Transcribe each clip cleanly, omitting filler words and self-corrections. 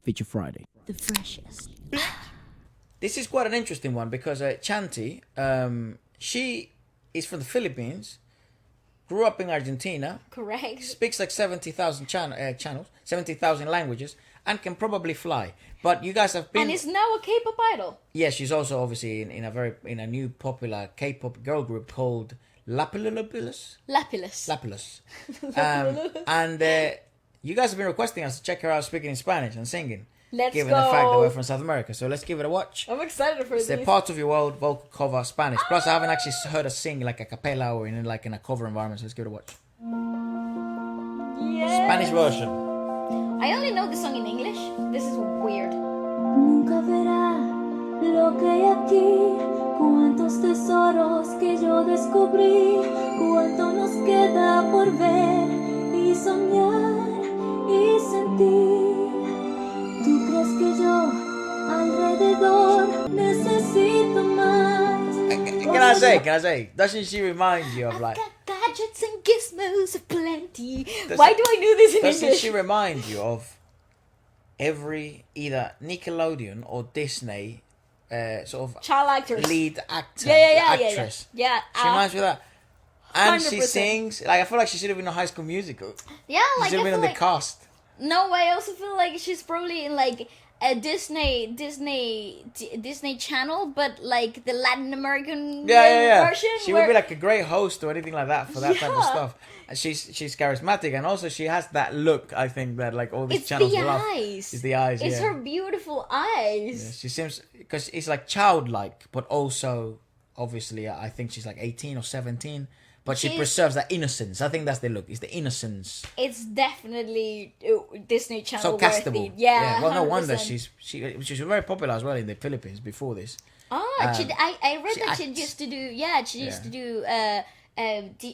Feature Friday. The freshest. This is quite an interesting one because Chanty, she is from the Philippines, grew up in Argentina, Correct. speaks like 70,000 channels, 70,000 languages, and can probably fly. But you guys have been... And is now a K-pop idol. Yeah, she's also obviously in a new popular K-pop girl group called Lapillus. Lapillus. And you guys have been requesting us to check her out speaking in Spanish and singing. Let's given go. the fact that we're from South America. So let's give it a watch. I'm excited for It's this. the part of your world vocal cover Spanish. Plus, I haven't actually heard her sing like a cappella or in a cover environment. So let's give it a watch. Yes. Spanish version. I only know the song in English. This is weird. Nunca verá lo que hay aquí, cuántos tesoros que yo descubrí, cuánto nos queda por ver y soñar y sentir. ¿Tú crees que yo alrededor necesito más? Can I say? Doesn't she remind you of like... Got gadgets and gizmos aplenty. Why do I know this in Doesn't English? she remind you of every either Nickelodeon or Disney sort of Child actors. lead actor, Yeah. actress? She reminds me of that. And she 100%. sings, like I feel like she should have been in a High School Musical. Yeah, like She should have I been feel in the like... cast. No, I also feel like she's probably in like a Disney channel, but like the Latin American version. She would be like a great host or anything like that for that type of Yeah. stuff. And she's charismatic, and also she has that look. I think that like all these It's channels the love. eyes. It's the eyes. It's yeah. her beautiful eyes. Yeah, she seems because it's like childlike, but also obviously I think she's like 18 or 17. But she She's- preserves that innocence. I think that's the look. It's the innocence. It's definitely Disney Channel So castable. worthy. Yeah. Well, no wonder 100%. she's very popular as well in the Philippines before this. Oh, I read she that she acts. used to do. Yeah, she used to do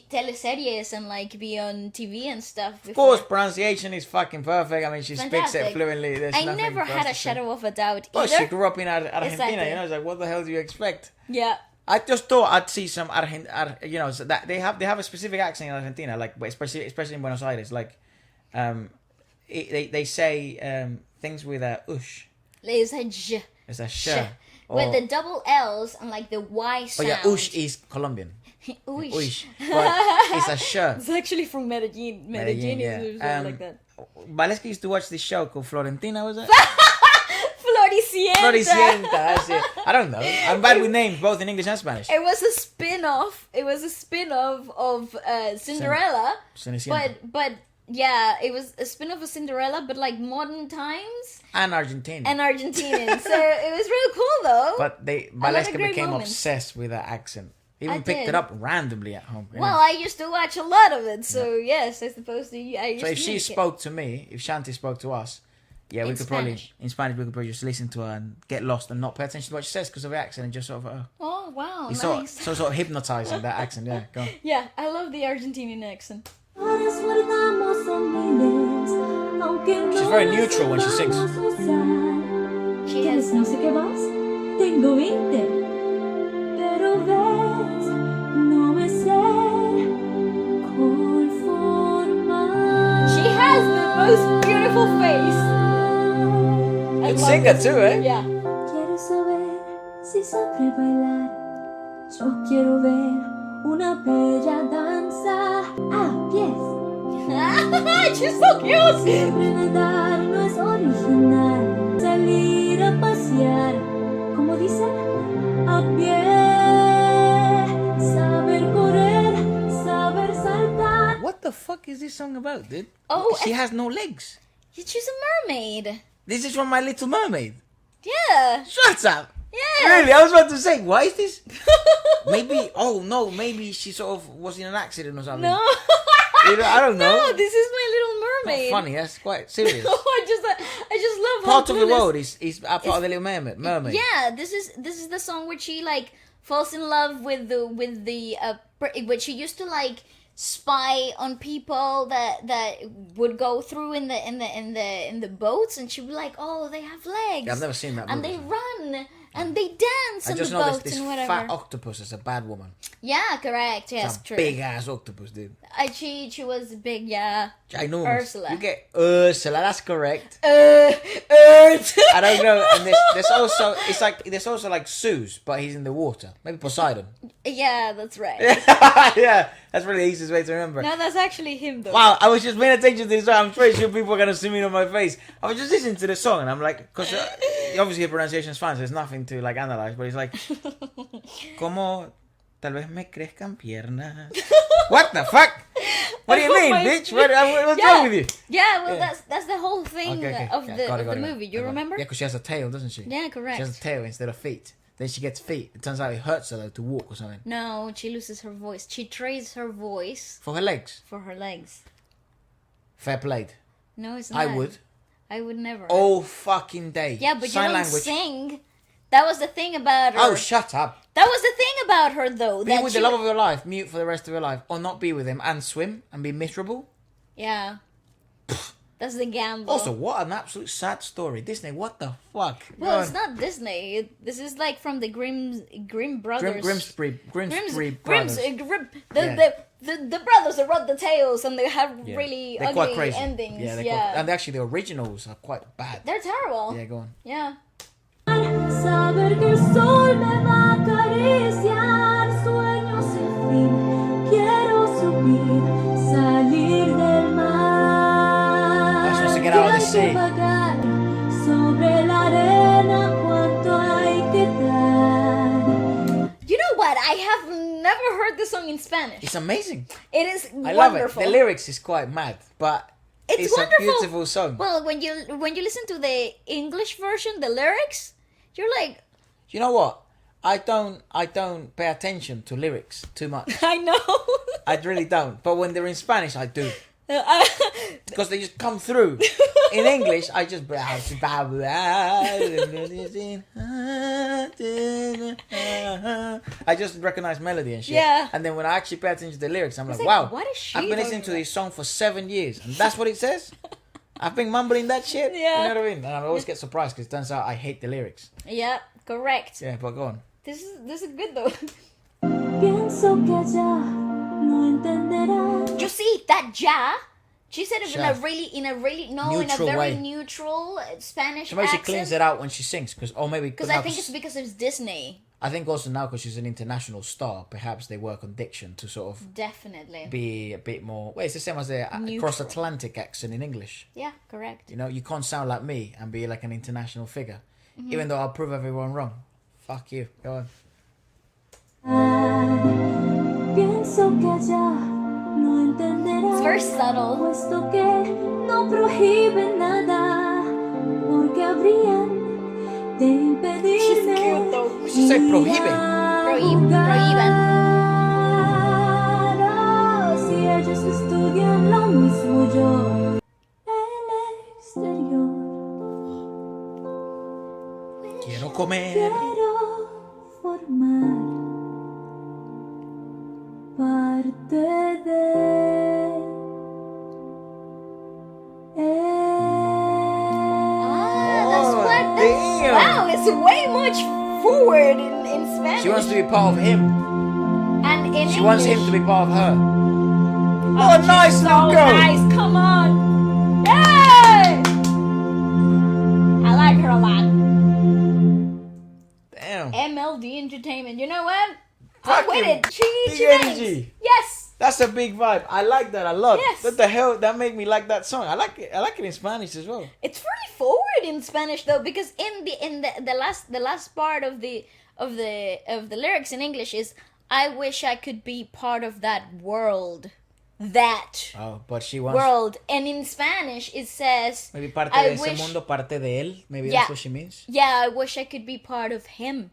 teleseries and like be on TV and stuff. Of course, pronunciation is fucking perfect. I mean, she speaks it Fantastic. fluently. There's I nothing never for us had to a say. shadow of a doubt Well, either. she grew up in Argentina. Exactly. You know, it's like what the hell do you expect? Yeah. I just thought I'd see some so that they have a specific accent in Argentina, like especially in Buenos Aires, like they say things with a ush. It's a j. It's a sh. With the double L's and like the Y Oh sound. yeah, ush is Colombian. Ush. Ush, but it's a sh. It's actually from Medellin. Medellin yeah. is something like that. Wlsk used to watch this show called Florentina, was it? Floricienta. Floricienta, that's it. I don't know. I'm bad with names, both in English and Spanish. It was a spin-off. Of Cinderella. Cenicienta. But yeah, it was a spin-off of Cinderella, but like modern times And Argentina. and Argentinian. So it was real cool though. But lot of Wlsk great became moments. obsessed with that accent. Even I picked did. it up randomly at home. you know. Well, I used to watch a lot of it, so yes, I suppose I used So to if she make it. spoke to me, if Chanty spoke to us, yeah, we In could Spanish. probably in Spanish we could probably just listen to her and get lost and not pay attention to what she says because of her accent and just sort of Oh wow, it's nice. sort of hypnotizing that accent. Yeah, go on. Yeah, I love the Argentinian accent. Horas guardamos son miles, aunque no She's very las neutral when she sings. sepamos usar. She ¿Tienes has no sé qué más? Tengo 20, pero ves, no me sé conformar. She has the most beautiful face. I Good love singer this. too, eh? Yeah. Quiero saber si sabré bailar. Yo quiero ver una bella danza a pies. She's so cute. Siempre nadar no es original. Salir a pasear, como dicen, a pie. Saber correr, saber saltar. What the fuck is this song about, dude? Oh, she has no legs. She's a mermaid. This is from My Little Mermaid. Yeah. Shut up. Yeah. Really, I was about to say, why is this? Maybe she sort of was in an accident or something. No. You know, I don't know. No, this is my Little Not Mermaid. funny, that's quite serious. I just love Part how of the clueless- world is part of the Little Mermaid. Yeah, this is the song where she like falls in love with the which she used to like spy on people that would go through in the boats, and she'd be like, oh, they have legs. Yeah, I've never seen that And movie. they run and they dance I on just the know boats this and whatever. fat octopus is a bad woman. Yeah, correct. Yes, It's a true. big ass octopus, dude. She was big. Yeah. Ginormous. Ursula. You get Ursula, that's correct. Ursula. I don't know. And there's also like Zeus, but he's in the water. Maybe Poseidon. Yeah, that's right. Yeah, that's really the easiest way to remember. No, that's actually him though. Wow, I was just paying attention to this song. I'm pretty sure people are gonna zoom in on my face. I was just listening to the song, and I'm like, because obviously the pronunciation is fine, so there's nothing to like analyze. But it's like, como tal vez me crezcan piernas. What the fuck? What do you mean, bitch? What's wrong with you? Yeah, well, that's the whole thing of Got the it. movie. You remember? Yeah, because she has a tail, doesn't she? Yeah, correct. She has a tail instead of feet. Then she gets feet. It turns out it hurts her though to walk or something. No, she loses her voice. She trades her voice For her legs. for her legs. Fair played. No, it's not. I would. I would never. All fucking day. Yeah, but Sign you don't language. sing. That was the thing about her. Oh, shut up. That was the thing about her, though. Be with the love of your life, mute for the rest of your life, or not be with him and swim and be miserable. Yeah. That's the gamble. Also, what an absolute sad story. Disney, what the fuck? Well, it's not Disney. This is like from the Grimm brothers. Grimsby brothers. The brothers that wrote the tales and they have really They're ugly quite crazy. endings. Yeah, Yeah, and actually the originals are quite bad. they're terrible. Yeah, go on. Yeah. Saber que el sol me va a acariciar, sueños sin fin, quiero subir, salir del mar. That's supposed to get out of the sea. Quiero vagar sobre la arena, cuánto hay que dar. You know what? I have never heard this song in Spanish. It's amazing. It is I wonderful. love it. The lyrics is quite mad, but it's wonderful. a beautiful song. Well, when you listen to the English version, the lyrics, you're like, You know what? I don't pay attention to lyrics too much. I know. I really don't. But when they're in Spanish, I do. Because they just come through. In English, I just... I just recognize melody and shit. Yeah. And then when I actually pay attention to the lyrics, I'm like, like, wow. what is she I've been listening talking to this song for 7 years. And that's what it says? I've been mumbling that shit? Yeah. You know what I mean? And I always get surprised because it turns out I hate the lyrics. Yeah, correct. Yeah, but go on. This is good though. Pienso que allá no entenderás. You see that ja? She said it in a Ja. really Neutral very way. neutral Spanish So maybe she accent. cleans it out when she sings. Because I think it's because it's Disney. I think also now because she's an international star, perhaps they work on diction to sort of Definitely. be a bit more... Well, it's the same as a Neutral. cross-Atlantic accent in English. Yeah, correct. You know, you can't sound like me and be like an international figure. Mm-hmm. Even though I'll prove everyone wrong. Fuck you. Go on. Pienso que allá no entenderás. It's very subtle. Puesto que no prohíben nada, porque habrían de impedirme. She's cute though. She said prohíbe. Prohíben. Oh, si ellos estudian lo mismo yo, el exterior. Quiero comer. Quiero formar parte de That's what. damn. Wow, it's way much forward in Spanish. She wants to be part of him. And in She wants him to be part of her. Oh, a nice she's little so girl. Nice, come on. Yay! I like her a lot. Damn. MLD Entertainment. You know what? Fuck I'm with him. it. She Big thinks. energy. Yes. That's a big vibe. I like that a lot. Yes. What the hell? That made me like that song. I like it. I like it in Spanish as well. It's pretty forward in Spanish though, because in the last part of the lyrics in English is, I wish I could be part of that world. That Oh, but she wants world. And in Spanish it says, maybe parte I de ese wish- mundo, parte de él. Maybe Yeah. that's what she means. yeah, I wish I could be part of him.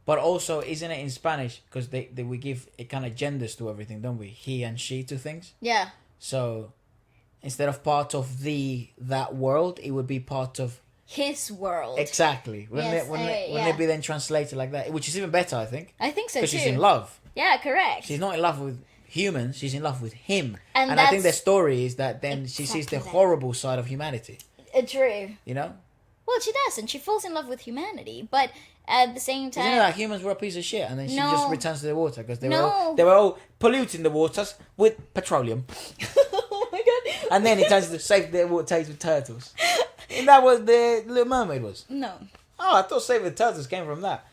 But also, isn't it in Spanish? Because we give it kind of genders to everything, don't we? He and she to things. Yeah. So instead of part of that world, it would be part of His world. exactly. Yes, Wouldn't yeah. it be then translated like that? Which is even better, I think, I think so because too. she's in love. Yeah, correct. She's not in love with humans. She's in love with him. And I think the that's story is that then she sees the exactly that. horrible side of humanity. True. You know? Well, she does, and she falls in love with humanity, but at the same Isn't time, it like humans were a piece of shit, and then she No. just returns to the water because they No. were all polluting the waters with petroleum, oh my god, and then it turns to save the water with turtles. And that was the Little Mermaid was. No. Oh, I thought Save the Turtles came from that.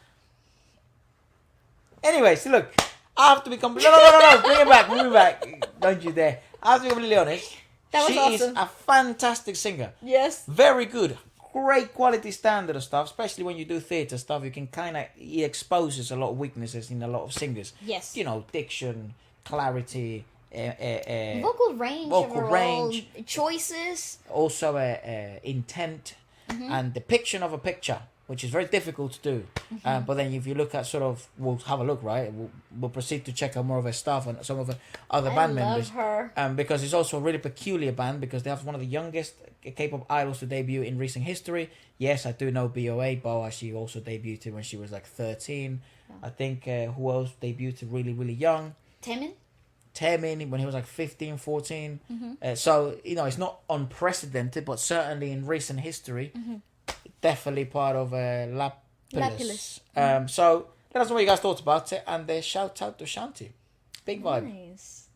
Anyway, so look, I have to be completely... No, bring it back. Don't you dare. I have to be completely honest. That was she awesome. is a fantastic singer. Yes. Very good. Great quality standard of stuff, especially when you do theatre stuff. You can kind of... It exposes a lot of weaknesses in a lot of singers. Yes. You know, diction, clarity... vocal range. vocal overall, range. Choices. Also intent and depiction of a picture, which is very difficult to do. But then if you look at sort of, we'll have a look, right? We'll proceed to check out more of her stuff and some of her other band members. I love her. Because it's also a really peculiar band because they have one of the youngest K-pop idols to debut in recent history. Yes, I do know BOA. Boa, she also debuted when she was like 13. Yeah. I think who else debuted really, really young? Taemin when he was like 15, 14. So, you know, it's not unprecedented, but certainly in recent history, definitely part of Lapillus. So, let us know what you guys thought about it, and shout out to Chanty. Big vibe. Nice.